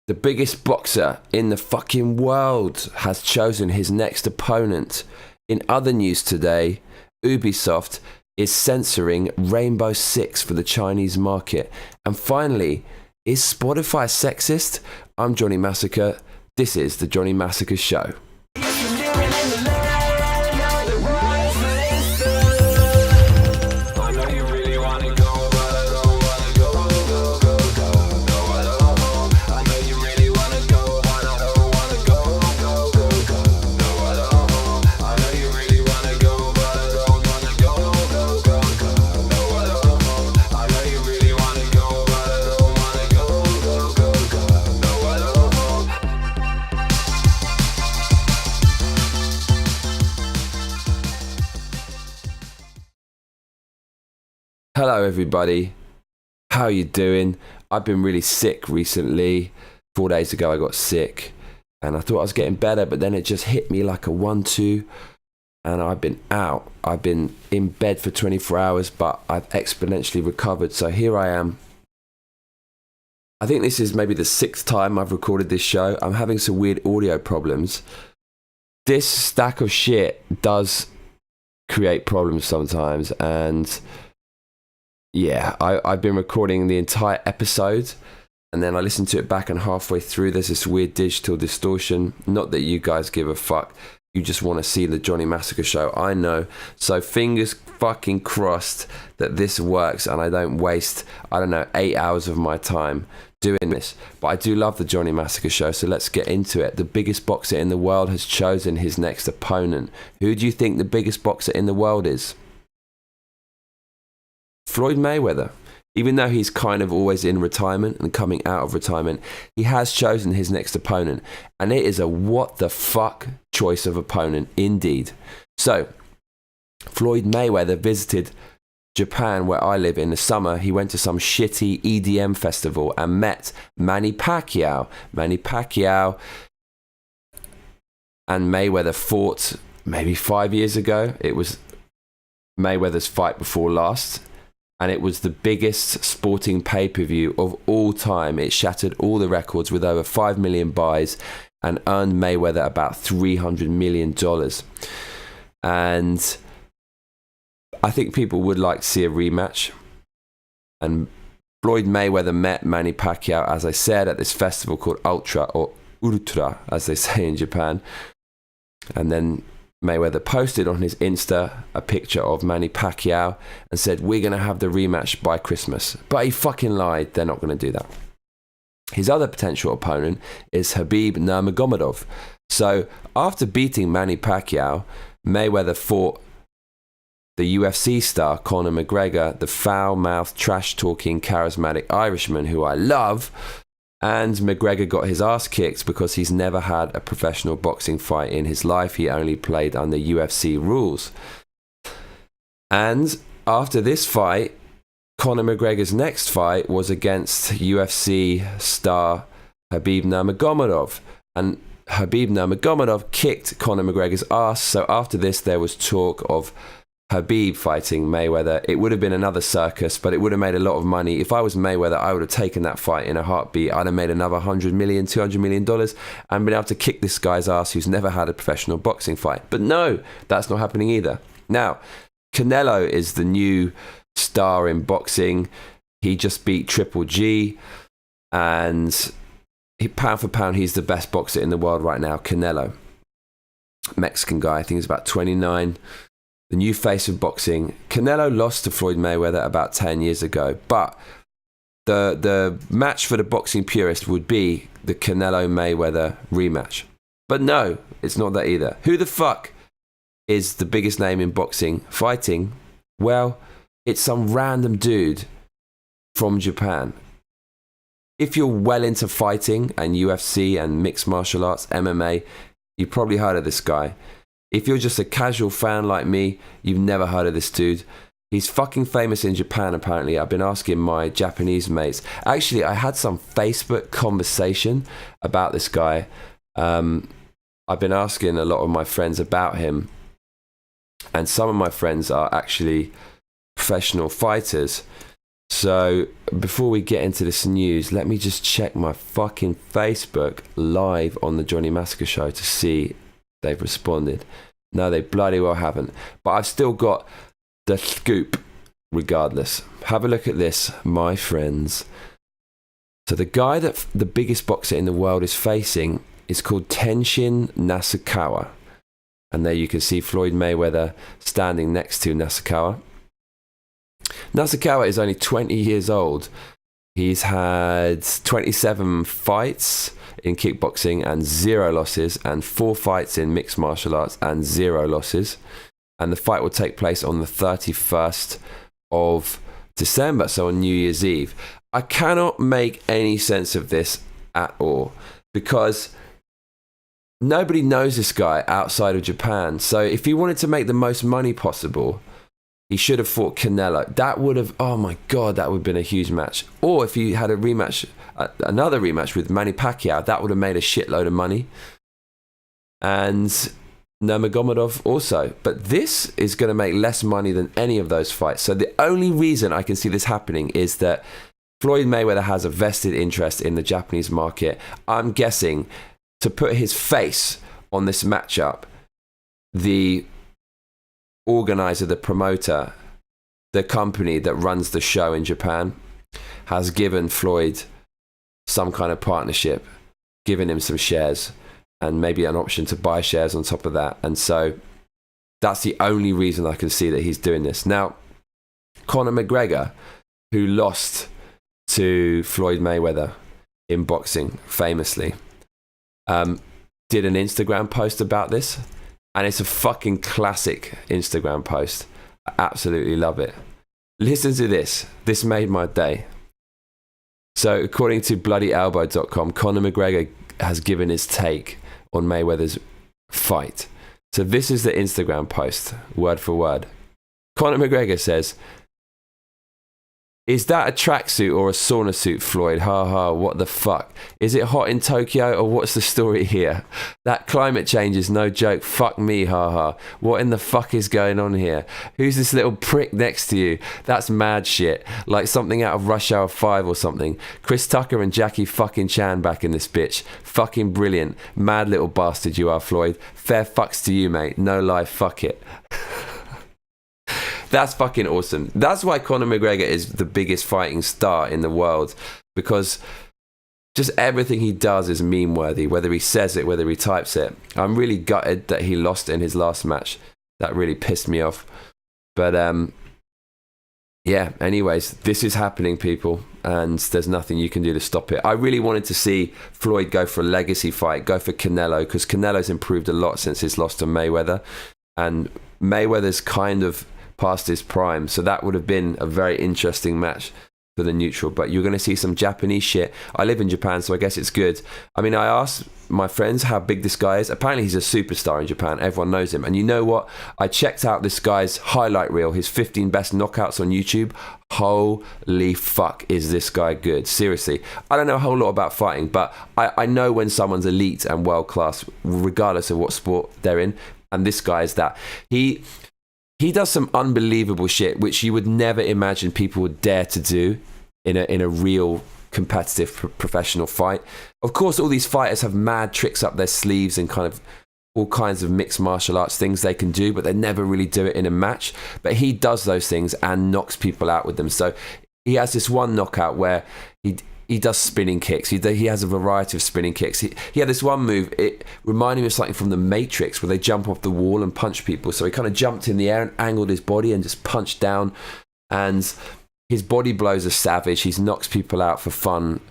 The biggest boxer in the fucking world has chosen his next opponent. In other news today, Ubisoft is censoring Rainbow Six for the Chinese market. And finally, is Spotify sexist? I'm Johnny Massacre. This is the Johnny Massacre Show. Hello everybody, how you doing? I've been really sick recently. 4 days ago I got sick and I thought I was getting better, but then it just hit me like a 1-2 and I've been out. I've been in bed for 24 hours, but I've exponentially recovered. So here I am. I think this is maybe the 6th time I've recorded this show. I'm having some weird audio problems. This stack of shit does create problems sometimes, and yeah, I've been recording the entire episode and then I listened to it back, and halfway through there's this weird digital distortion. Not that you guys give a fuck. You just want to see the Johnny Massacre Show. I know. So fingers fucking crossed that this works and I don't waste, 8 hours of my time doing this. But I do love the Johnny Massacre Show, so let's get into it. The biggest boxer in the world has chosen his next opponent. Who do you think the biggest boxer in the world is? Floyd Mayweather. Even though he's kind of always in retirement and coming out of retirement, he has chosen his next opponent, and it is a what the fuck choice of opponent indeed. So Floyd Mayweather visited Japan, where I live, in the summer. He went to some shitty EDM festival and met Manny Pacquiao. Manny Pacquiao and Mayweather fought maybe 5 years ago. It was Mayweather's fight before last. And it was the biggest sporting pay-per-view of all time. It shattered all the records with over 5 million buys and earned Mayweather about $300 million. And I think people would like to see a rematch. And Floyd Mayweather met Manny Pacquiao, as I said, at this festival called Ultra as they say in Japan. And then Mayweather posted on his Insta a picture of Manny Pacquiao and said, we're going to have the rematch by Christmas. But he fucking lied. They're not going to do that. His other potential opponent is Khabib Nurmagomedov. So after beating Manny Pacquiao, Mayweather fought the UFC star Conor McGregor, the foul-mouthed, trash-talking, charismatic Irishman who I love. And McGregor got his ass kicked because he's never had a professional boxing fight in his life. He only played under UFC rules. And after this fight, Conor McGregor's next fight was against UFC star Khabib Nurmagomedov. And Khabib Nurmagomedov kicked Conor McGregor's ass. So after this, there was talk of Khabib fighting Mayweather. It would have been another circus, but it would have made a lot of money. If I was Mayweather, I would have taken that fight in a heartbeat. I'd have made another $100 million, $200 million and been able to kick this guy's ass who's never had a professional boxing fight. But no, that's not happening either. Now, Canelo is the new star in boxing. He just beat Triple G, and pound for pound, he's the best boxer in the world right now. Canelo, Mexican guy, I think he's about 29. The new face of boxing. Canelo lost to Floyd Mayweather about 10 years ago, but the match for the boxing purist would be the Canelo-Mayweather rematch. But no, it's not that either. Who the fuck is the biggest name in boxing fighting? Well, it's some random dude from Japan. If you're well into fighting and UFC and mixed martial arts, MMA, you've probably heard of this guy. If you're just a casual fan like me, you've never heard of this dude. He's fucking famous in Japan, apparently. I've been asking my Japanese mates. Actually, I had some Facebook conversation about this guy. I've been asking a lot of my friends about him. And some of my friends are actually professional fighters. So before we get into this news, let me just check my fucking Facebook live on the Johnny Massacre show to see they've responded. No, they bloody well haven't. But I've still got the scoop regardless. Have a look at this, my friends. So the guy that the biggest boxer in the world is facing is called Tenshin Nasukawa. And there you can see Floyd Mayweather standing next to Nasukawa. Nasukawa is only 20 years old. He's had 27 fights in kickboxing and 0 losses, and 4 fights in mixed martial arts and 0 losses. And the fight will take place on the 31st of December, so on New Year's Eve. I cannot make any sense of this at all because nobody knows this guy outside of Japan. So if he wanted to make the most money possible, he should have fought Canelo. That would have, oh my God, that would have been a huge match. Or if he had a rematch, another rematch with Manny Pacquiao, that would have made a shitload of money. And Nurmagomedov also. But this is going to make less money than any of those fights. So the only reason I can see this happening is that Floyd Mayweather has a vested interest in the Japanese market. I'm guessing to put his face on this matchup, the organizer, the promoter, the company that runs the show in Japan has given Floyd some kind of partnership, given him some shares and maybe an option to buy shares on top of that. And so that's the only reason I can see that he's doing this. Now, Conor McGregor, who lost to Floyd Mayweather in boxing famously, did an Instagram post about this, and it's a fucking classic Instagram post. I absolutely love it. Listen to this. This made my day. So according to bloodyelbow.com, Conor McGregor has given his take on Mayweather's fight. So this is the Instagram post, word for word. Conor McGregor says, "Is that a tracksuit or a sauna suit, Floyd? Ha ha, what the fuck? Is it hot in Tokyo or what's the story here? That climate change is no joke. Fuck me, ha ha. What in the fuck is going on here? Who's this little prick next to you? That's mad shit. Like something out of Rush Hour 5 or something. Chris Tucker and Jackie fucking Chan back in this bitch. Fucking brilliant. Mad little bastard you are, Floyd. Fair fucks to you, mate. No lie, fuck it." That's fucking awesome. That's why Conor McGregor is the biggest fighting star in the world, because just everything he does is meme worthy, whether he says it, whether he types it. I'm really gutted that he lost in his last match. That really pissed me off. But yeah, anyways, this is happening, people, and there's nothing you can do to stop it. I really wanted to see Floyd go for a legacy fight, go for Canelo, because Canelo's improved a lot since his loss to Mayweather, and Mayweather's kind of past his prime, so that would have been a very interesting match for the neutral. But you're going to see some Japanese shit. I live in Japan, so I guess it's good. I mean, I asked my friends how big this guy is. Apparently he's a superstar in Japan. Everyone knows him. And you know what? I checked out this guy's highlight reel, his 15 best knockouts on YouTube. Holy fuck, is this guy good? Seriously. I don't know a whole lot about fighting, but I know when someone's elite and world class, regardless of what sport they're in. And this guy is that. He does some unbelievable shit, which you would never imagine people would dare to do in a real competitive professional fight. Of course, all these fighters have mad tricks up their sleeves and kind of all kinds of mixed martial arts things they can do, but they never really do it in a match. But he does those things and knocks people out with them. So he has this one knockout where he does spinning kicks. He has a variety of spinning kicks. He had this one move. It reminded me of something from The Matrix where they jump off the wall and punch people. So he kind of jumped in the air and angled his body and just punched down. And his body blows are savage. He knocks people out for fun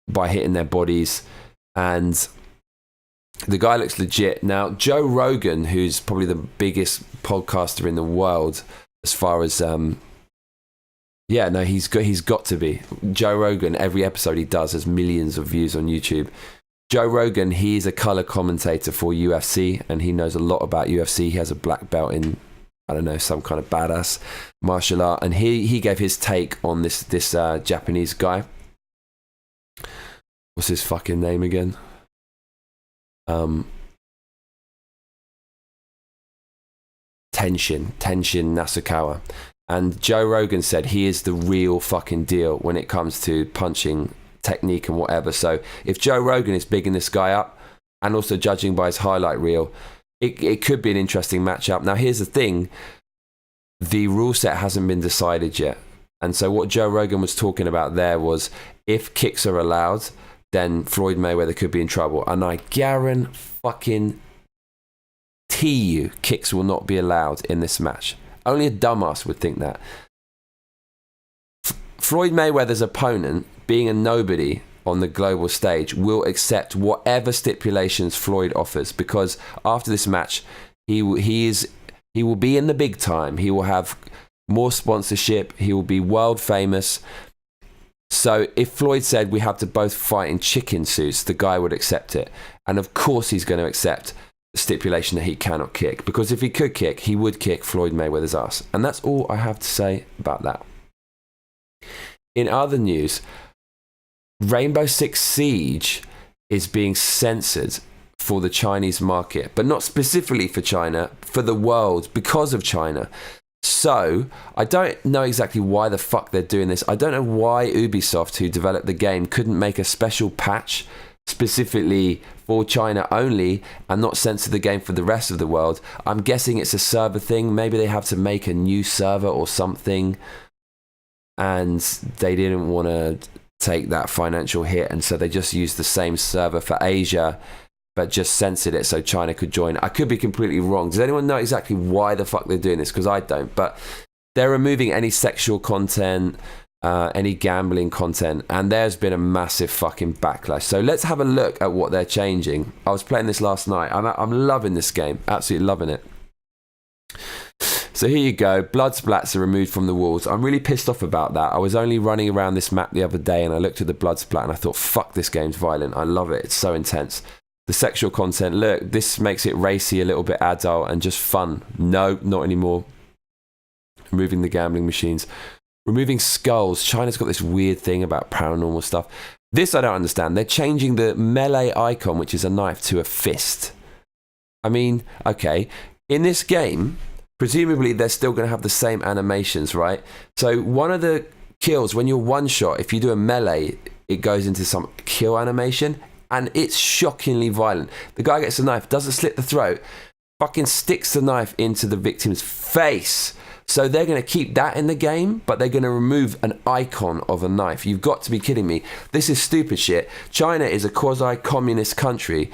by hitting their bodies. And the guy looks legit. Now, Joe Rogan, who's probably the biggest podcaster in the world as far as... yeah, no, he's got to be. Joe Rogan, every episode he does has millions of views on YouTube. Joe Rogan, he's a color commentator for UFC, and he knows a lot about UFC. He has a black belt in, I don't know, some kind of badass martial art. And he gave his take on this Japanese guy. What's his fucking name again? Tenshin Nasukawa. And Joe Rogan said he is the real fucking deal when it comes to punching technique and whatever. So if Joe Rogan is bigging this guy up, and also judging by his highlight reel, it could be an interesting matchup. Now, here's the thing. The rule set hasn't been decided yet. And so what Joe Rogan was talking about there was if kicks are allowed, then Floyd Mayweather could be in trouble. And I guarantee you kicks will not be allowed in this match. Only a dumbass would think that. Floyd Mayweather's opponent, being a nobody on the global stage, will accept whatever stipulations Floyd offers, because after this match, he will be in the big time. He will have more sponsorship. He will be world famous. So if Floyd said we have to both fight in chicken suits, the guy would accept it. And of course he's going to accept the stipulation that he cannot kick, because if he could kick, he would kick Floyd Mayweather's ass. And that's all I have to say about that. In other news, Rainbow Six Siege is being censored for the Chinese market, but not specifically for China, for the world, because of China. So I don't know exactly why the fuck they're doing this. I don't know why Ubisoft, who developed the game, couldn't make a special patch specifically for China only and not censor the game for the rest of the world. I'm guessing it's a server thing. Maybe they have to make a new server or something, and they didn't want to take that financial hit, and so they just used the same server for Asia but just censored it so China could join. I could be completely wrong. Does anyone know exactly why the fuck they're doing this? Because I don't. But they're removing any sexual content, any gambling content, and there's been a massive fucking backlash. So let's have a look at what they're changing. I was playing this last night. I'm loving this game. Absolutely loving it. So here you go. Blood splats are removed from the walls. I'm really pissed off about that. I was only running around this map the other day and I looked at the blood splat and I thought, fuck, this game's violent. I love it. It's so intense. The sexual content, look, this makes it racy, a little bit adult and just fun. No, not anymore. Removing the gambling machines. Removing skulls. China's got this weird thing about paranormal stuff. This I don't understand. They're changing the melee icon, which is a knife, to a fist. I mean, okay. In this game, presumably they're still going to have the same animations, right? So one of the kills, when you're one shot, if you do a melee, it goes into some kill animation, and it's shockingly violent. The guy gets a knife, doesn't slit the throat, fucking sticks the knife into the victim's face. So they're going to keep that in the game, but they're going to remove an icon of a knife. You've got to be kidding me. This is stupid shit. China is a quasi-communist country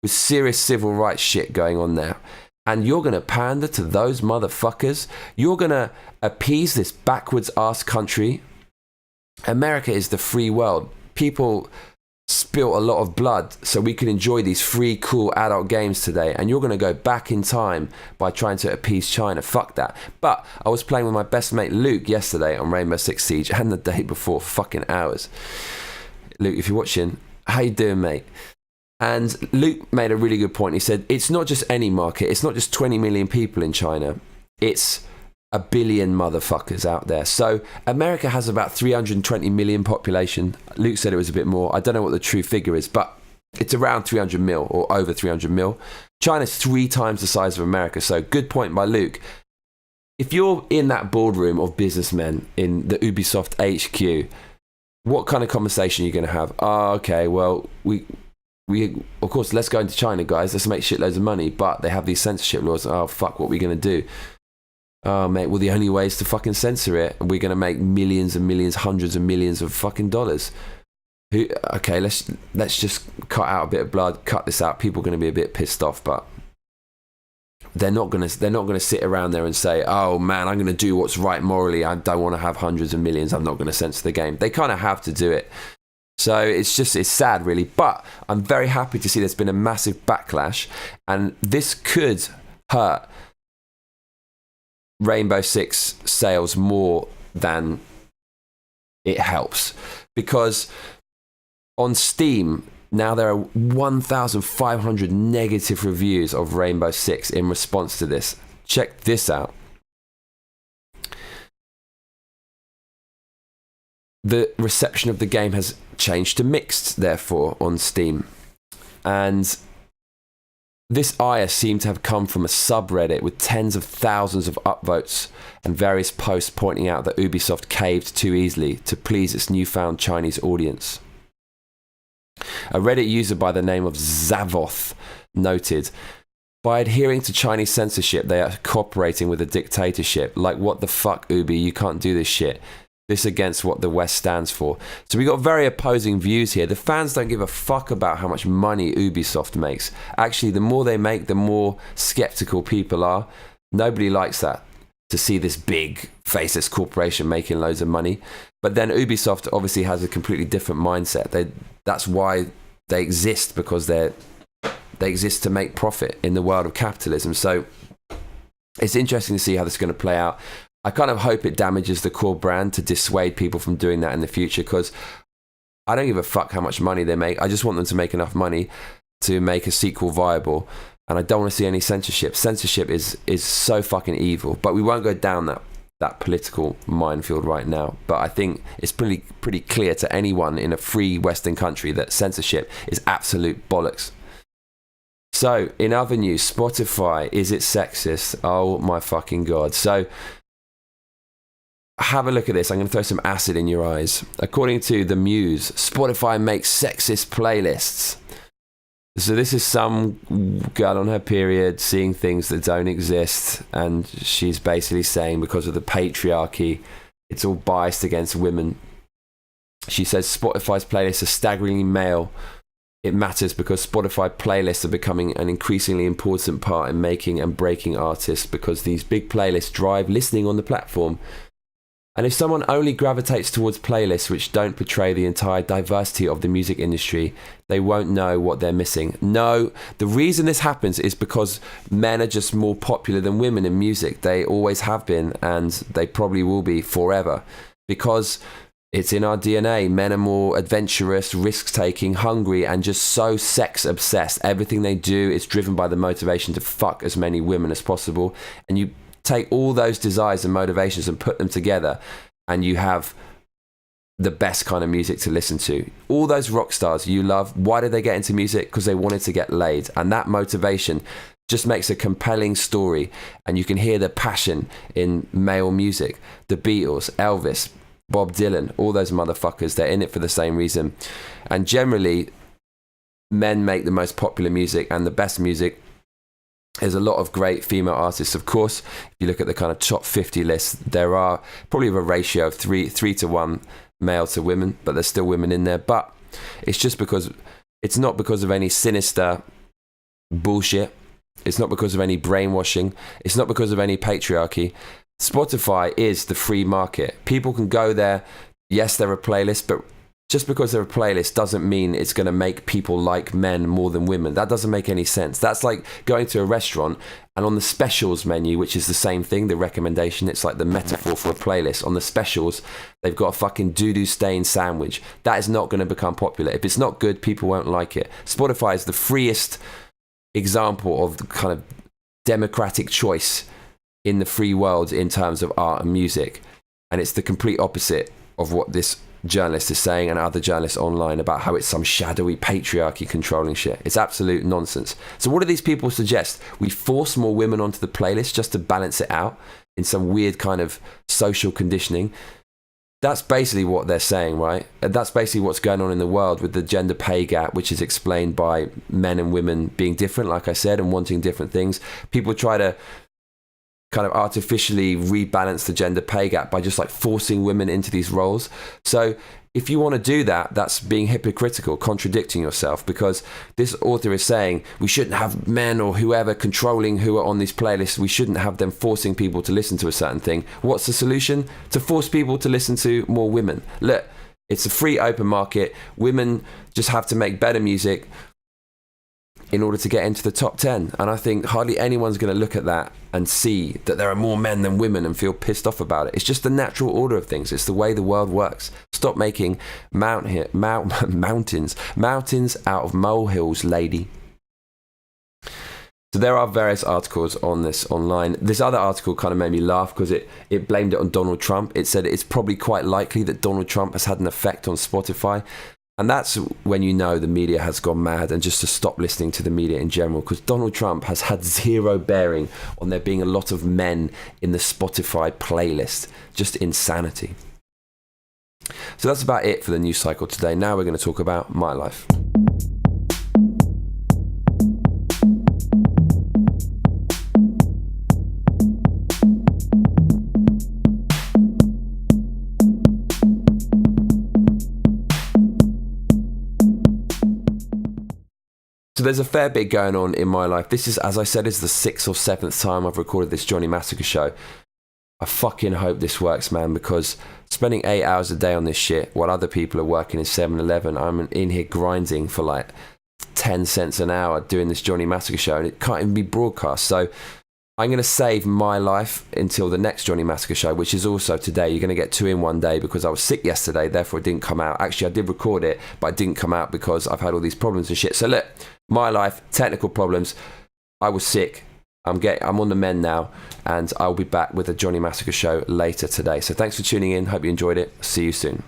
with serious civil rights shit going on there. And you're going to pander to those motherfuckers? You're going to appease this backwards ass country? America is the free world. People spilt a lot of blood so we can enjoy these free, cool adult games today. And you're going to go back in time by trying to appease China. Fuck that. But I was playing with my best mate Luke yesterday on Rainbow Six Siege and the day before for fucking hours. Luke, if you're watching, how you doing, mate? And Luke made a really good point. He said, it's not just any market. It's not just 20 million people in China. It's a billion motherfuckers out there. So America has about 320 million population. Luke said it was a bit more. I don't know what the true figure is, but it's around 300 mil or over 300 mil. China's 3 times the size of America. So good point by Luke. If you're in that boardroom of businessmen in the Ubisoft HQ, what kind of conversation are you going to have? Oh, okay, well, we of course, let's go into China, guys. Let's make shitloads of money. But they have these censorship laws. Oh, fuck, what are we going to do? Oh, mate, well, the only way is to fucking censor it. And we're going to make millions and millions, hundreds of millions of fucking dollars. Okay, let's just cut out a bit of blood, cut this out. People are going to be a bit pissed off, but they're not going to sit around there and say, oh, man, I'm going to do what's right morally. I don't want to have hundreds of millions. I'm not going to censor the game. They kind of have to do it. So it's sad, really. But I'm very happy to see there's been a massive backlash, and this could hurt Rainbow Six sales more than it helps, because on Steam now there are 1,500 negative reviews of Rainbow Six in response to this. Check this out. The reception of the game has changed to mixed, therefore, on Steam. And This ire seemed to have come from a subreddit with tens of thousands of upvotes and various posts pointing out that Ubisoft caved too easily to please its newfound Chinese audience. A Reddit user by the name of Zavoth noted, by adhering to Chinese censorship, they are cooperating with a dictatorship. Like, what the fuck, Ubi? You can't do this shit. This against what the West stands for. So we got very opposing views here. The fans don't give a fuck about how much money Ubisoft makes. Actually, the more they make, the more skeptical people are. Nobody likes that, to see this big, faceless corporation making loads of money. But then Ubisoft obviously has a completely different mindset. That's why they exist, because they exist to make profit in the world of capitalism. So it's interesting to see how this is going to play out. I kind of hope it damages the core brand to dissuade people from doing that in the future, because I don't give a fuck how much money they make. I just want them to make enough money to make a sequel viable, and I don't want to see any censorship. Censorship is so fucking evil, but we won't go down that political minefield right now. But I think it's pretty clear to anyone in a free Western country that censorship is absolute bollocks. So, in other news, Spotify, is it sexist? Oh my fucking God. So, have a look at this. I'm going to throw some acid in your eyes. According to The Muse, Spotify makes sexist playlists. So this is some girl on her period seeing things that don't exist, and she's basically saying because of the patriarchy, it's all biased against women. She says Spotify's playlists are staggeringly male. It matters because Spotify playlists are becoming an increasingly important part in making and breaking artists, because these big playlists drive listening on the platform. And if someone only gravitates towards playlists which don't portray the entire diversity of the music industry, they won't know what they're missing. No, the reason this happens is because men are just more popular than women in music. They always have been, and they probably will be forever, because it's in our DNA. Men are more adventurous, risk-taking, hungry, and just so sex-obsessed. Everything they do is driven by the motivation to fuck as many women as possible. And you take all those desires and motivations and put them together, and you have the best kind of music to listen to. All those rock stars you love, why did they get into music? Because they wanted to get laid. And that motivation just makes a compelling story, and you can hear the passion in male music. The Beatles, Elvis, Bob Dylan, all those motherfuckers, they're in it for the same reason. And generally, men make the most popular music and the best music. There's a lot of great female artists. Of course, if you look at the kind of top 50 list, there are probably a ratio of 3 to 1 male to women, but there's still women in there. But it's just because, it's not because of any sinister bullshit. It's not because of any brainwashing. It's not because of any patriarchy. Spotify is the free market. People can go there. Yes, they're a playlist, but just because they're a playlist doesn't mean it's going to make people like men more than women. That doesn't make any sense. That's like going to a restaurant and on the specials menu, which is the same thing, the recommendation, it's like the metaphor for a playlist. On the specials, they've got a fucking doo-doo stained sandwich. That is not going to become popular. If it's not good, people won't like it. Spotify is the freest example of the kind of democratic choice in the free world in terms of art and music. And it's the complete opposite of what this journalist is saying and other journalists online about how it's some shadowy patriarchy controlling shit. It's absolute nonsense. So what do these people suggest? We force more women onto the playlist just to balance it out in some weird kind of social conditioning. That's basically what they're saying, right? And that's basically what's going on in the world with the gender pay gap, which is explained by men and women being different, like I said, and wanting different things. People try to kind of artificially rebalance the gender pay gap by just like forcing women into these roles. So if you want to do that, that's being hypocritical, contradicting yourself, because this author is saying we shouldn't have men or whoever controlling who are on these playlists. We shouldn't have them forcing people to listen to a certain thing. What's the solution? To force people to listen to more women. Look, it's a free open market. Women just have to make better music in order to get into the top 10. And I think hardly anyone's going to look at that and see that there are more men than women and feel pissed off about it. It's just the natural order of things. It's the way the world works. Stop making mountains out of molehills, lady. So there are various articles on this online. This other article kind of made me laugh because it blamed it on Donald Trump. It said it's probably quite likely that Donald Trump has had an effect on Spotify. And that's when you know the media has gone mad, and just to stop listening to the media in general, because Donald Trump has had zero bearing on there being a lot of men in the Spotify playlist. Just insanity. So that's about it for the news cycle today. Now we're going to talk about my life. So there's a fair bit going on in my life. This is, as I said, is the 6th or 7th time I've recorded this Johnny Massacre show. I fucking hope this works, man, because spending 8 hours a day on this shit while other people are working in 7-Eleven, I'm in here grinding for like 10 cents an hour doing this Johnny Massacre show, and it can't even be broadcast. So I'm going to save my life until the next Johnny Massacre show, which is also today. You're going to get 2 in one day because I was sick yesterday, therefore it didn't come out. Actually, I did record it, but it didn't come out because I've had all these problems and shit. So look, my life, technical problems. I was sick. I'm on the mend now, and I'll be back with a Johnny Massacre show later today. So thanks for tuning in. Hope you enjoyed it. See you soon.